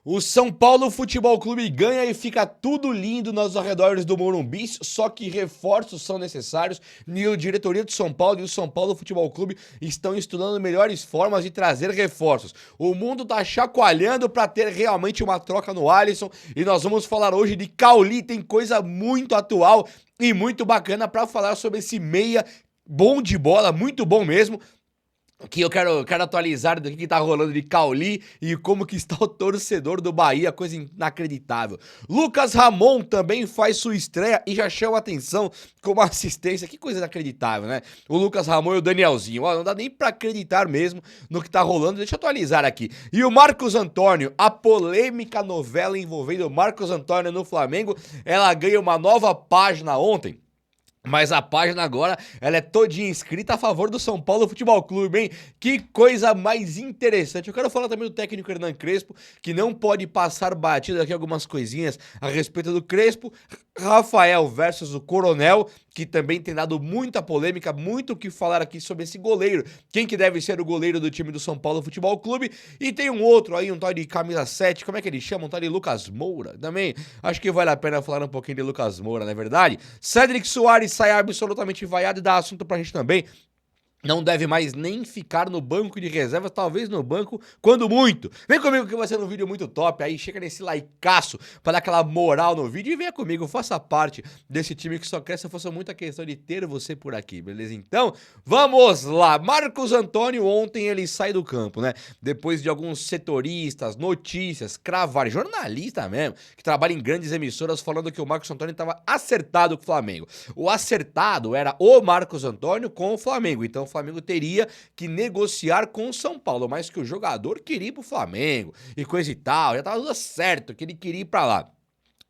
O São Paulo Futebol Clube ganha e fica tudo lindo nos arredores do Morumbi, só que reforços são necessários e a diretoria do São Paulo e o São Paulo Futebol Clube estão estudando melhores formas de trazer reforços. O mundo tá chacoalhando para ter realmente uma troca no Alisson e nós vamos falar hoje de Cauli, tem coisa muito atual e muito bacana para falar sobre esse meia bom de bola, muito bom mesmo, que eu quero atualizar do que tá rolando de Cauli e como que está o torcedor do Bahia, coisa inacreditável. Lucas Ramon também faz sua estreia e já chama atenção com uma assistência, que coisa inacreditável, né? O Lucas Ramon e o Danielzinho, ó, não dá nem pra acreditar mesmo no que tá rolando, deixa eu atualizar aqui. E o Marcos Antônio, a polêmica novela envolvendo o Marcos Antônio no Flamengo, ela ganha uma nova página ontem. Mas a página agora, ela é todinha escrita a favor do São Paulo Futebol Clube, hein? Que coisa mais interessante. Eu quero falar também do técnico Hernan Crespo, que não pode passar batido aqui algumas coisinhas a respeito do Crespo. Rafael versus o Coronel, que também tem dado muita polêmica, muito o que falar aqui sobre esse goleiro. Quem que deve ser o goleiro do time do São Paulo Futebol Clube? E tem um outro aí, um tal de camisa 7, como é que ele chama? Um tal de Lucas Moura. Também acho que vale a pena falar um pouquinho de Lucas Moura, não é verdade? Cédric Soares sai absolutamente vaiado e dá assunto pra gente também. Não deve mais nem ficar no banco de reservas, talvez no banco, quando muito. Vem comigo que vai ser um vídeo muito top, aí chega nesse likeaço pra dar aquela moral no vídeo e venha comigo, faça parte desse time que só cresce, eu faço muita questão de ter você por aqui, beleza? Então, vamos lá. Marcos Antônio ontem ele sai do campo, né? Depois de alguns setoristas, notícias, cravar, jornalista mesmo, que trabalha em grandes emissoras falando que o Marcos Antônio estava acertado com o Flamengo. O acertado era o Marcos Antônio com o Flamengo, então o Flamengo teria que negociar com o São Paulo, mas que o jogador queria ir pro Flamengo e coisa e tal, já tava tudo certo que ele queria ir pra lá.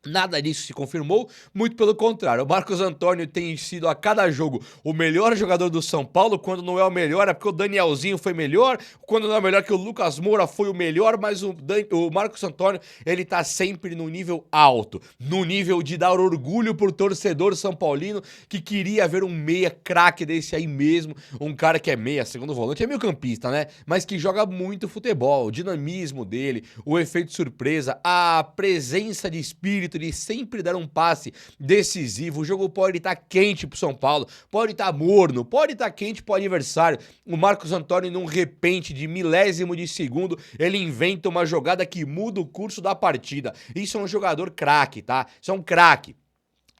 Nada disso se confirmou, muito pelo contrário. O Marcos Antônio tem sido a cada jogo o melhor jogador do São Paulo. Quando não é o melhor é porque o Danielzinho foi melhor, quando não é melhor que o Lucas Moura foi o melhor, mas o Marcos Antônio, ele tá sempre no nível alto, no nível de dar orgulho pro torcedor são paulino que queria ver um meia craque desse aí mesmo, um cara que é meia, segundo volante, é meio campista, né? Mas que joga muito futebol, o dinamismo dele, o efeito surpresa, a presença de espírito de sempre dar um passe decisivo. O jogo pode estar quente pro São Paulo, pode estar morno, pode estar quente pro adversário. O Marcos Antônio, num repente de milésimo de segundo, ele inventa uma jogada que muda o curso da partida. Isso é um jogador craque, tá? Isso é um craque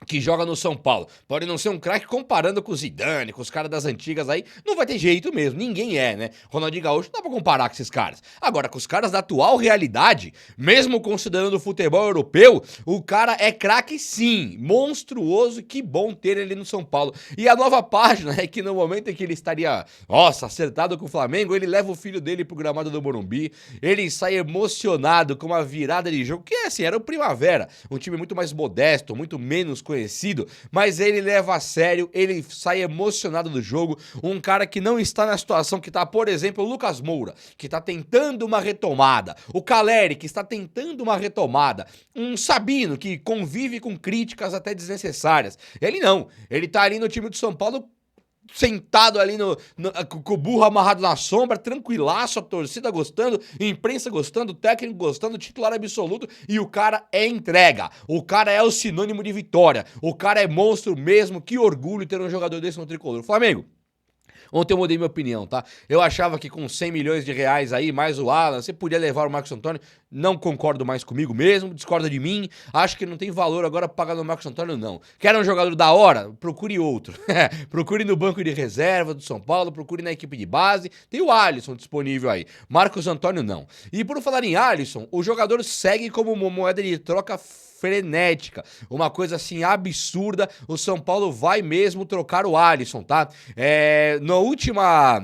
que joga no São Paulo. Pode não ser um craque comparando com o Zidane, com os caras das antigas aí, não vai ter jeito mesmo, ninguém é, né? Ronaldinho Gaúcho não dá pra comparar com esses caras. Agora, com os caras da atual realidade, mesmo considerando o futebol europeu, o cara é craque sim, monstruoso, que bom ter ele no São Paulo. E a nova página é que no momento em que ele estaria, nossa, acertado com o Flamengo, ele leva o filho dele pro gramado do Morumbi, ele sai emocionado com uma virada de jogo, que assim, era o Primavera, um time muito mais modesto, muito menos conhecido, mas ele leva a sério, ele sai emocionado do jogo, um cara que não está na situação que está, por exemplo, o Lucas Moura, que está tentando uma retomada, o Caleri, que está tentando uma retomada, um Sabino, que convive com críticas até desnecessárias, ele não, ele tá ali no time do São Paulo sentado ali com o burro amarrado na sombra, tranquilaço, a torcida gostando, a imprensa gostando, o técnico gostando, o titular absoluto, e o cara é entrega. O cara é o sinônimo de vitória. O cara é monstro mesmo. Que orgulho ter um jogador desse no tricolor. Flamengo. Ontem eu mudei minha opinião, tá? Eu achava que com 100 milhões de reais aí, mais o Alan, você podia levar o Marcos Antônio. Não concordo mais comigo mesmo, discorda de mim. Acho que não tem valor agora pagar no Marcos Antônio, não. Quer um jogador da hora? Procure outro. Procure no banco de reserva do São Paulo, procure na equipe de base. Tem o Alisson disponível aí. Marcos Antônio, não. E por falar em Alisson, o jogador segue como uma moeda de troca frenética, uma coisa assim absurda. O São Paulo vai mesmo trocar o Alisson, tá? Na última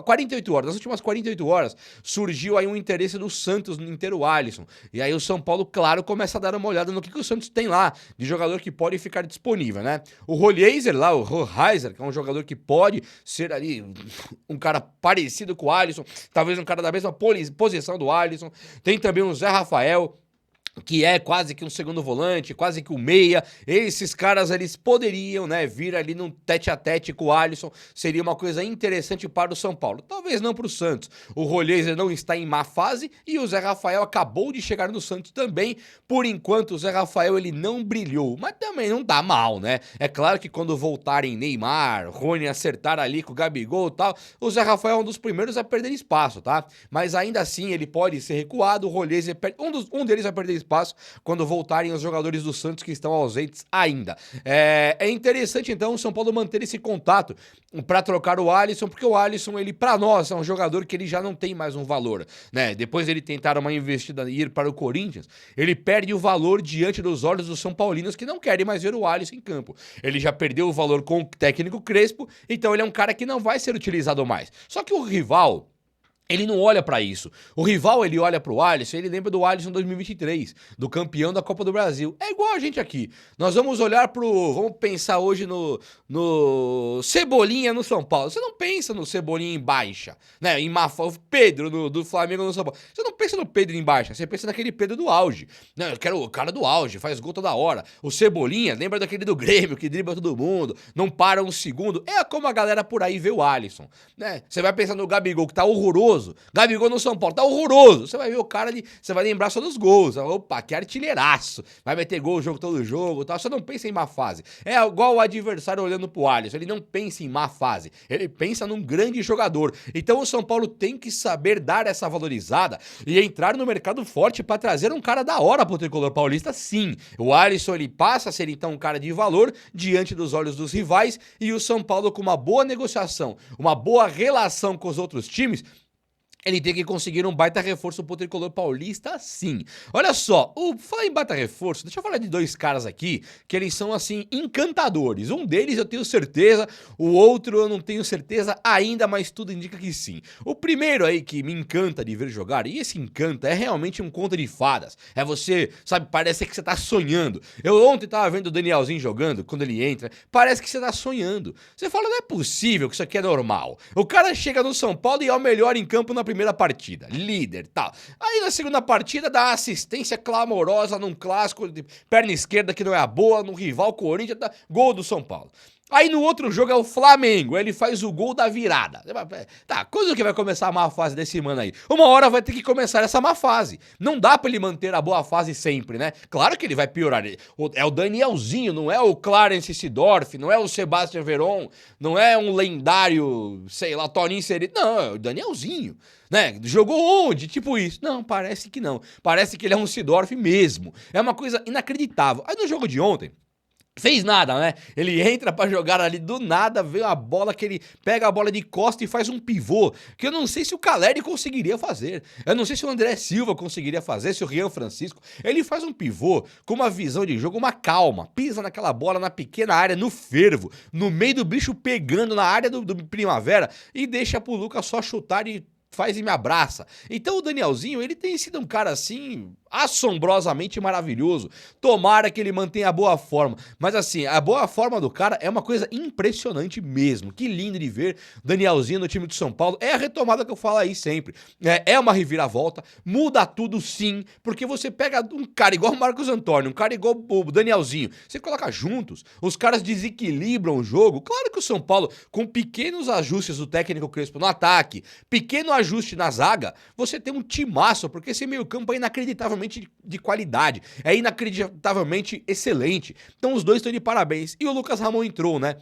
48 horas, nas últimas 48 horas, surgiu aí um interesse do Santos em ter o Alisson. E aí o São Paulo, claro, começa a dar uma olhada no que o Santos tem lá, de jogador que pode ficar disponível, né? O Rolheiser lá, o Roheiser, que é um jogador que pode ser ali um cara parecido com o Alisson, talvez um cara da mesma posição do Alisson. Tem também o Zé Rafael. que é quase que um segundo volante, quase que um meia. Esses caras, eles poderiam, né, vir ali num tete-a-tete com o Alisson. Seria uma coisa interessante para o São Paulo. Talvez não para o Santos. O Rolheiser não está em má fase e o Zé Rafael acabou de chegar no Santos também. Por enquanto, o Zé Rafael, ele não brilhou, mas também não dá mal, né? É claro que quando voltarem Neymar, Rony acertar ali com o Gabigol e tal, o Zé Rafael é um dos primeiros a perder espaço, tá? Mas ainda assim, ele pode ser recuado, o Rolheiser, um deles vai perder espaço quando voltarem os jogadores do Santos que estão ausentes ainda. É interessante, então, o São Paulo manter esse contato para trocar o Alisson, porque o Alisson, ele, para nós, é um jogador que ele já não tem mais um valor, né? Depois ele tentar uma investida e ir para o Corinthians, ele perde o valor diante dos olhos dos São Paulinos que não querem mais ver o Alisson em campo. Ele já perdeu o valor com o técnico Crespo, então ele é um cara que não vai ser utilizado mais. Só que o rival, ele não olha pra isso. O rival, ele olha pro Alisson, ele lembra do Alisson 2023, do campeão da Copa do Brasil. É igual a gente aqui. Nós vamos olhar vamos pensar hoje no Cebolinha no São Paulo. Você não pensa no Cebolinha em baixa, né? O Pedro do Flamengo no São Paulo. Você não pensa no Pedro em baixa, você pensa naquele Pedro do auge. Não, eu quero o cara do auge, faz gol toda hora. O Cebolinha, lembra daquele do Grêmio, que dribla todo mundo, não para um segundo. É como a galera por aí vê o Alisson, né? Você vai pensar no Gabigol, que tá horroroso. Gabigol no São Paulo, tá horroroso. Você vai ver o cara ali, você vai lembrar só dos gols. Opa, que artilheiraço. Vai meter gol todo jogo e tal. Você não pensa em má fase. É igual o adversário olhando pro Alisson. Ele não pensa em má fase. Ele pensa num grande jogador. Então o São Paulo tem que saber dar essa valorizada e entrar no mercado forte pra trazer um cara da hora pro tricolor paulista, sim. O Alisson, ele passa a ser então um cara de valor diante dos olhos dos rivais e o São Paulo, com uma boa negociação, uma boa relação com os outros times, ele tem que conseguir um baita reforço pro tricolor paulista, sim. Olha só, falar em baita reforço, deixa eu falar de dois caras aqui, que eles são, assim, encantadores. Um deles eu tenho certeza, o outro eu não tenho certeza ainda, mas tudo indica que sim. O primeiro aí que me encanta de ver jogar, e esse encanta, é realmente um conto de fadas. É você, sabe, parece que você tá sonhando. Eu ontem tava vendo o Danielzinho jogando, quando ele entra, parece que você tá sonhando. Você fala, não é possível que isso aqui é normal. O cara chega no São Paulo e é o melhor em campo na primeira partida, líder, tal. Aí na segunda partida dá assistência clamorosa num clássico de perna esquerda que não é a boa, no rival Corinthians, gol do São Paulo. Aí no outro jogo é o Flamengo, ele faz o gol da virada. Tá, quando que vai começar a má fase desse mano aí? Uma hora vai ter que começar essa má fase. Não dá pra ele manter a boa fase sempre, né? Claro que ele vai piorar. É o Danielzinho, não é o Clarence Seedorf, não é o Sebastian Veron, não é um lendário, sei lá, Toninho Sereno. Não, é o Danielzinho, né? Jogou onde? Tipo isso. Não, parece que não. Parece que ele é um Seedorf mesmo. É uma coisa inacreditável. Aí no jogo de ontem, fez nada, né? Ele entra pra jogar ali, do nada veio a bola que ele pega a bola de costa e faz um pivô, que eu não sei se o Caleri conseguiria fazer. Eu não sei se o André Silva conseguiria fazer, se o Rian Francisco. Ele faz um pivô com uma visão de jogo, uma calma, pisa naquela bola na pequena área, no fervo, no meio do bicho pegando na área do Primavera e deixa pro Lucas só chutar e faz e me abraça. Então o Danielzinho, ele tem sido um cara assim, assombrosamente maravilhoso. Tomara que ele mantenha a boa forma. Mas assim, a boa forma do cara é uma coisa impressionante mesmo. Que lindo de ver Danielzinho no time do São Paulo. É a retomada que eu falo aí sempre. É uma reviravolta, muda tudo sim, porque você pega um cara igual o Marcos Antônio, um cara igual o Danielzinho, você coloca juntos, os caras desequilibram o jogo. Claro que o São Paulo, com pequenos ajustes do técnico Crespo no ataque, pequeno ajuste na zaga, você tem um timaço, porque esse meio campo é inacreditavelmente de qualidade, é inacreditavelmente excelente. Então os dois estão de parabéns. E o Lucas Ramon entrou, né?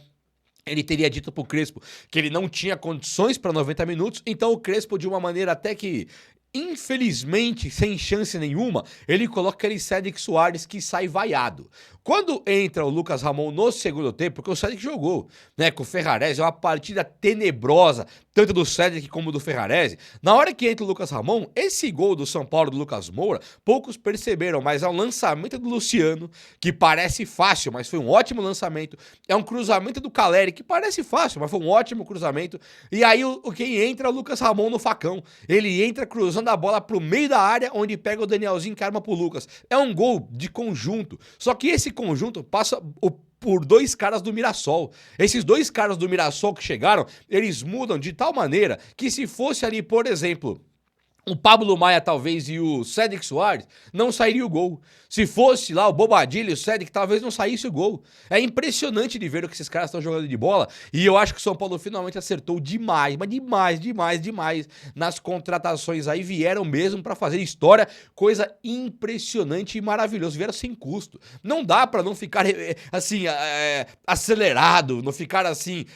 Ele teria dito pro Crespo que ele não tinha condições para 90 minutos, então o Crespo, de uma maneira até que, infelizmente, sem chance nenhuma, ele coloca aquele Cédric Soares que sai vaiado. Quando entra o Lucas Ramon no segundo tempo, porque o Cédric jogou, né, com o Ferrarese, é uma partida tenebrosa, tanto do Cédric como do Ferrarese. Na hora que entra o Lucas Ramon, esse gol do São Paulo do Lucas Moura, poucos perceberam, mas é um lançamento do Luciano, que parece fácil, mas foi um ótimo lançamento. É um cruzamento do Caleri, que parece fácil, mas foi um ótimo cruzamento. E aí quem entra é o Lucas Ramon no facão. Ele entra cruzando a bola pro meio da área, onde pega o Danielzinho e arma pro Lucas. É um gol de conjunto. Só que esse conjunto passa por dois caras do Mirassol. Esses dois caras do Mirassol que chegaram, eles mudam de tal maneira que se fosse ali, por exemplo, o Pablo Maia, talvez, e o Cédric Soares, não sairia o gol. Se fosse lá o Bobadilha e o Cédric, talvez não saísse o gol. É impressionante de ver o que esses caras estão jogando de bola. E eu acho que o São Paulo finalmente acertou demais, mas demais nas contratações aí. Vieram mesmo pra fazer história, coisa impressionante e maravilhosa. Vieram sem custo. Não dá pra não ficar, assim, acelerado, não ficar assim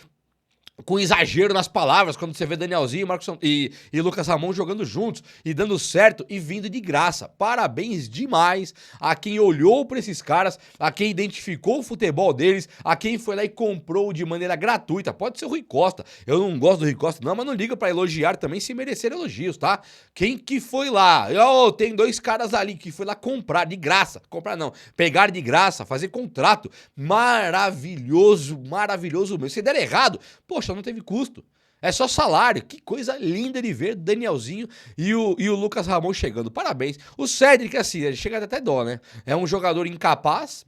com exagero nas palavras, quando você vê Danielzinho e Lucas Ramon jogando juntos e dando certo e vindo de graça. Parabéns demais a quem olhou para esses caras, a quem identificou o futebol deles, a quem foi lá e comprou de maneira gratuita. Pode ser o Rui Costa, eu não gosto do Rui Costa não, mas não liga para elogiar também se merecer elogios, tá? Quem que foi lá? Tem dois caras ali que foi lá comprar de graça, comprar não, pegar de graça, fazer contrato. Maravilhoso mesmo. Se der errado, poxa, não teve custo. É só salário. Que coisa linda de ver Danielzinho e o Lucas Ramon chegando. Parabéns. O Cédric, assim, ele chega até dó, né? É um jogador incapaz,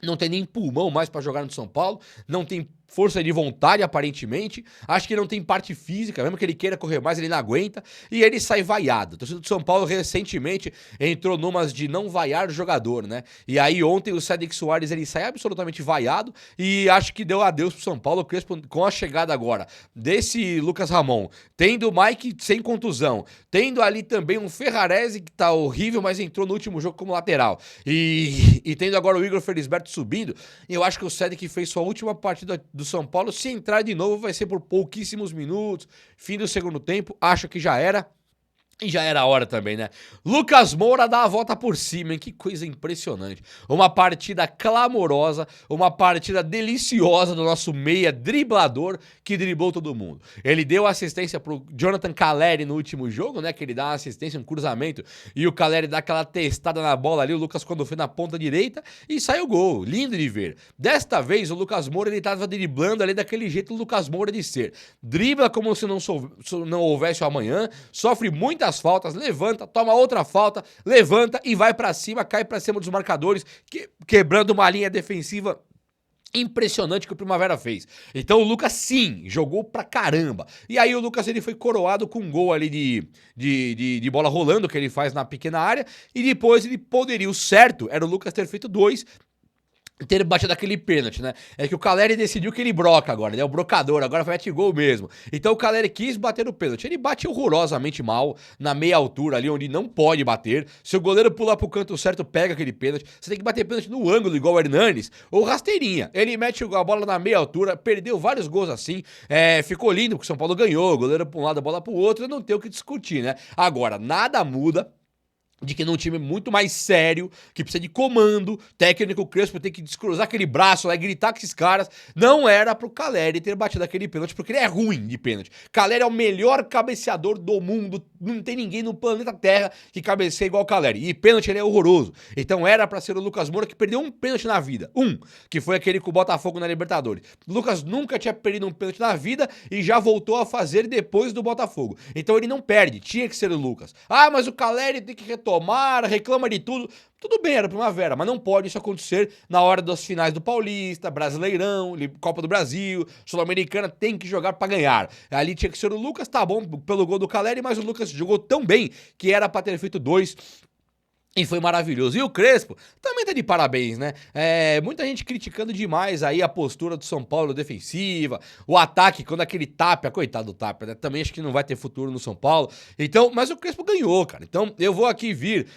não tem nem pulmão mais pra jogar no São Paulo, não tem força de vontade, aparentemente. Acho que ele não tem parte física, mesmo que ele queira correr mais, ele não aguenta. E ele sai vaiado. O torcedor do São Paulo recentemente entrou numas de não vaiar o jogador, né? E aí ontem o Cédric Soares, ele sai absolutamente vaiado e acho que deu adeus pro São Paulo. O Crespo, com a chegada agora desse Lucas Ramon, tendo o Mike sem contusão, tendo ali também um Ferrarese que tá horrível, mas entrou no último jogo como lateral. E tendo agora o Igor Felisberto subindo, eu acho que o Cédric fez sua última partida do São Paulo. Se entrar de novo, vai ser por pouquíssimos minutos. Fim do segundo tempo, acho que já era. E já era a hora também, né? Lucas Moura dá a volta por cima, hein? Que coisa impressionante. Uma partida clamorosa, uma partida deliciosa do nosso meia driblador que driblou todo mundo. Ele deu assistência pro Jonathan Calleri no último jogo, né? Que ele dá uma assistência, um cruzamento, e o Calleri dá aquela testada na bola ali, o Lucas quando foi na ponta direita, e sai o gol. Lindo de ver. Desta vez, o Lucas Moura, ele tava driblando ali daquele jeito o Lucas Moura de ser. Dribla como se não houvesse o amanhã, sofre muitas faltas, levanta, toma outra falta, levanta e vai pra cima, cai pra cima dos marcadores, quebrando uma linha defensiva impressionante que o Primavera fez. Então o Lucas, sim, jogou pra caramba. E aí o Lucas, ele foi coroado com um gol ali de bola rolando, que ele faz na pequena área, e depois ele poderia, o certo era o Lucas ter feito 2, ter batido aquele pênalti, né? É que o Calleri decidiu que ele broca agora, ele é o brocador, agora vai mete gol mesmo. Então o Calleri quis bater o pênalti, ele bate horrorosamente mal, na meia altura ali, onde não pode bater. Se o goleiro pular pro canto certo, pega aquele pênalti. Você tem que bater pênalti no ângulo, igual o Hernanes, ou rasteirinha. Ele mete a bola na meia altura, perdeu vários gols assim, ficou lindo, porque o São Paulo ganhou, o goleiro pra um lado, a bola pro outro, não tem o que discutir, né? Agora, nada muda de que num time muito mais sério, que precisa de comando, técnico, Crespo tem que descruzar aquele braço lá e gritar com esses caras, não era pro Calleri ter batido aquele pênalti, porque ele é ruim de pênalti. Calleri é o melhor cabeceador do mundo, não tem ninguém no planeta Terra que cabeceia igual o Calleri, e pênalti ele é horroroso. Então era pra ser o Lucas Moura, que perdeu um pênalti na vida, que foi aquele com o Botafogo na Libertadores. O Lucas nunca tinha perdido um pênalti na vida e já voltou a fazer depois do Botafogo. Então ele não perde, tinha que ser o Lucas. Ah, mas o Calleri tem que retomar, reclama de tudo. Tudo bem, era Primavera, mas não pode isso acontecer na hora das finais do Paulista, Brasileirão, Copa do Brasil, Sul-Americana, tem que jogar pra ganhar. Ali tinha que ser o Lucas, tá bom, pelo gol do Calleri, mas o Lucas jogou tão bem que era pra ter feito 2. E foi maravilhoso. E o Crespo também tá de parabéns, né? Muita gente criticando demais aí a postura do São Paulo defensiva, o ataque, quando aquele Tapia, coitado do Tapia, né? Também acho que não vai ter futuro no São Paulo. Então, mas o Crespo ganhou, cara. Então, eu vou aqui vir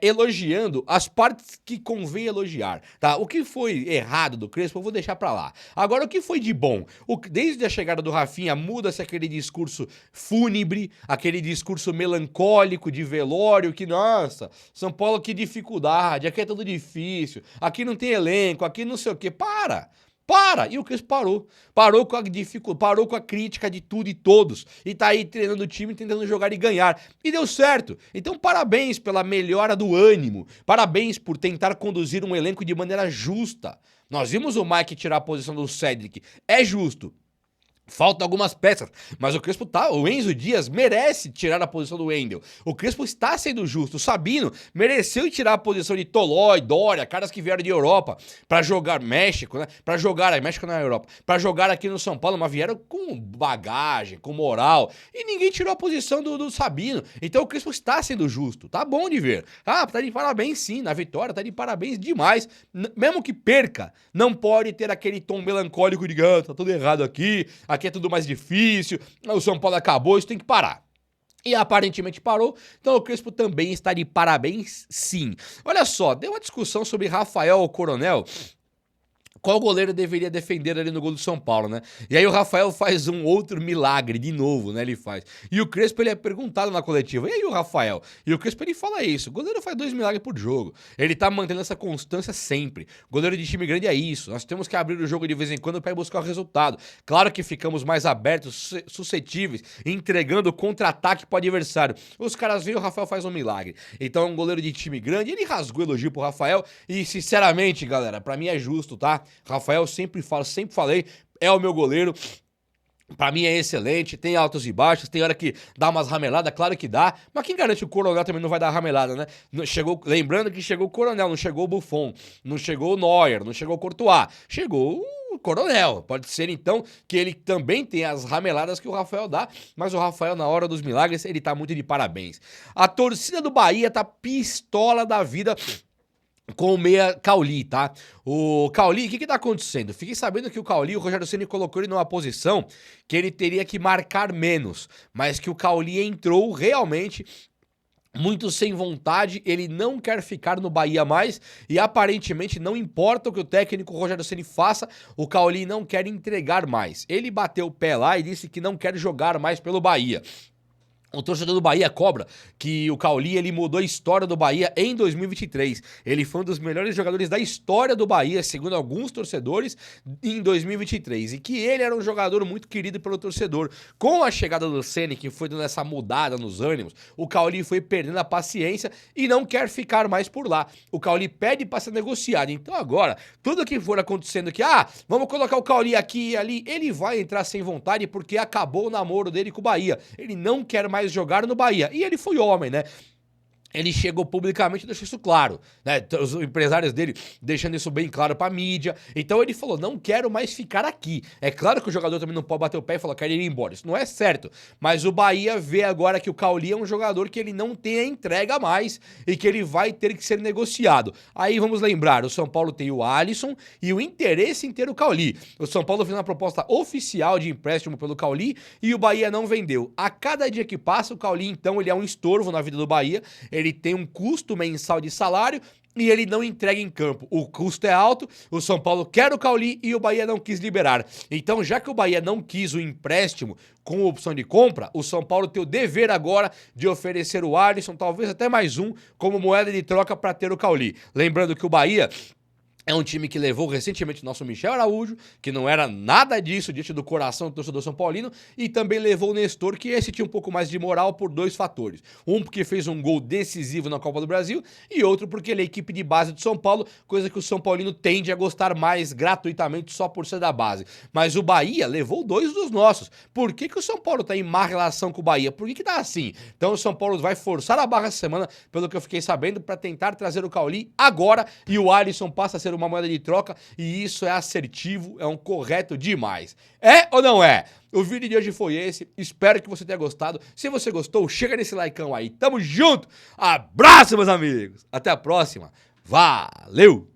elogiando as partes que convém elogiar, tá? O que foi errado do Crespo, eu vou deixar pra lá. Agora, o que foi de bom? Desde a chegada do Rafinha, muda-se aquele discurso fúnebre, aquele discurso melancólico de velório, que, nossa, São Paulo, que dificuldade, aqui é tudo difícil, aqui não tem elenco, aqui não sei o quê. Para! E o Crespo parou com a dificuldade, parou com a crítica de tudo e todos, e tá aí treinando o time, tentando jogar e ganhar, e deu certo. Então parabéns pela melhora do ânimo, parabéns por tentar conduzir um elenco de maneira justa. Nós vimos o Mike tirar a posição do Cédric, é justo. Faltam algumas peças, mas o Crespo tá, o Enzo Dias merece tirar a posição do Wendel. O Crespo está sendo justo. O Sabino mereceu tirar a posição de Tolói, Dória, caras que vieram de Europa pra jogar México, né? Pra jogar, México na Europa, pra jogar aqui no São Paulo, mas vieram com bagagem, com moral, e ninguém tirou a posição do Sabino. Então o Crespo está sendo justo. Tá bom de ver. Ah, tá de parabéns sim, na vitória, tá de parabéns demais. Mesmo que perca, não pode ter aquele tom melancólico de tá tudo errado aqui é tudo mais difícil, o São Paulo acabou, isso tem que parar. E aparentemente parou, então o Crespo também está de parabéns, sim. Olha só, deu uma discussão sobre Rafael Coronel, qual goleiro deveria defender ali no gol do São Paulo, né? E aí o Rafael faz um outro milagre, de novo, né? Ele faz. E o Crespo, ele é perguntado na coletiva, e aí o Rafael? E o Crespo, ele fala isso, o goleiro faz 2 milagres por jogo. Ele tá mantendo essa constância sempre. Goleiro de time grande é isso. Nós temos que abrir o jogo de vez em quando para ir buscar o resultado. Claro que ficamos mais abertos, suscetíveis, entregando contra-ataque pro adversário. Os caras veem, o Rafael faz um milagre. Então é um goleiro de time grande, ele rasgou elogio pro Rafael e, sinceramente, galera, pra mim é justo, tá? Rafael, sempre falei, é o meu goleiro. Pra mim é excelente, tem altos e baixos, tem hora que dá umas rameladas, claro que dá, mas quem garante que o Coronel também não vai dar ramelada, né? Lembrando que chegou o Coronel, não chegou o Buffon, não chegou o Neuer, não chegou o Courtois, chegou o Coronel. Pode ser então que ele também tenha as rameladas que o Rafael dá, mas o Rafael na hora dos milagres, ele tá muito de parabéns. A torcida do Bahia tá pistola da vida com o meia Cauli, tá? O Cauli, o que tá acontecendo? Fiquei sabendo que o Cauli, o Rogério Ceni colocou ele numa posição que ele teria que marcar menos, mas que o Cauli entrou realmente muito sem vontade, ele não quer ficar no Bahia mais e aparentemente não importa o que o técnico Rogério Ceni faça, o Cauli não quer entregar mais. Ele bateu o pé lá e disse que não quer jogar mais pelo Bahia. O torcedor do Bahia cobra que o Cauli, ele mudou a história do Bahia em 2023. Ele foi um dos melhores jogadores da história do Bahia, segundo alguns torcedores, em 2023. E que ele era um jogador muito querido pelo torcedor. Com a chegada do Ceni, que foi dando essa mudada nos ânimos, o Cauli foi perdendo a paciência e não quer ficar mais por lá. O Cauli pede para ser negociado. Então agora, tudo que for acontecendo aqui, vamos colocar o Cauli aqui e ali, ele vai entrar sem vontade porque acabou o namoro dele com o Bahia. Ele não quer mais jogar no Bahia. E ele foi homem, né? Ele chegou publicamente e deixou isso claro, né? Os empresários dele deixando isso bem claro pra mídia. Então ele falou, não quero mais ficar aqui. É claro que o jogador também não pode bater o pé e falar, quero ir embora. Isso não é certo. Mas o Bahia vê agora que o Cauli é um jogador que ele não tem a entrega mais e que ele vai ter que ser negociado. Aí vamos lembrar, o São Paulo tem o Alisson e o interesse em ter o Cauli. O São Paulo fez uma proposta oficial de empréstimo pelo Cauli e o Bahia não vendeu. A cada dia que passa, o Cauli, então, ele é um estorvo na vida do Bahia. Ele tem um custo mensal de salário e ele não entrega em campo. O custo é alto, o São Paulo quer o Cauli e o Bahia não quis liberar. Então, já que o Bahia não quis o empréstimo com opção de compra, o São Paulo tem o dever agora de oferecer o Alisson, talvez até mais um, como moeda de troca para ter o Cauli. Lembrando que o Bahia é um time que levou recentemente o nosso Michel Araújo, que não era nada disso diante do coração do torcedor São Paulino, e também levou o Nestor, que esse tinha um pouco mais de moral por 2 fatores. Um porque fez um gol decisivo na Copa do Brasil, e outro porque ele é equipe de base do São Paulo, coisa que o São Paulino tende a gostar mais gratuitamente só por ser da base. Mas o Bahia levou 2 dos nossos. Por que o São Paulo tá em má relação com o Bahia? Por que tá assim? Então o São Paulo vai forçar a barra essa semana, pelo que eu fiquei sabendo, para tentar trazer o Cauli agora, e o Alisson passa a ser uma moeda de troca, e isso é assertivo, é um correto demais. É ou não é? O vídeo de hoje foi esse, espero que você tenha gostado. Se você gostou, chega nesse likeão aí, tamo junto, abraço meus amigos, até a próxima, valeu!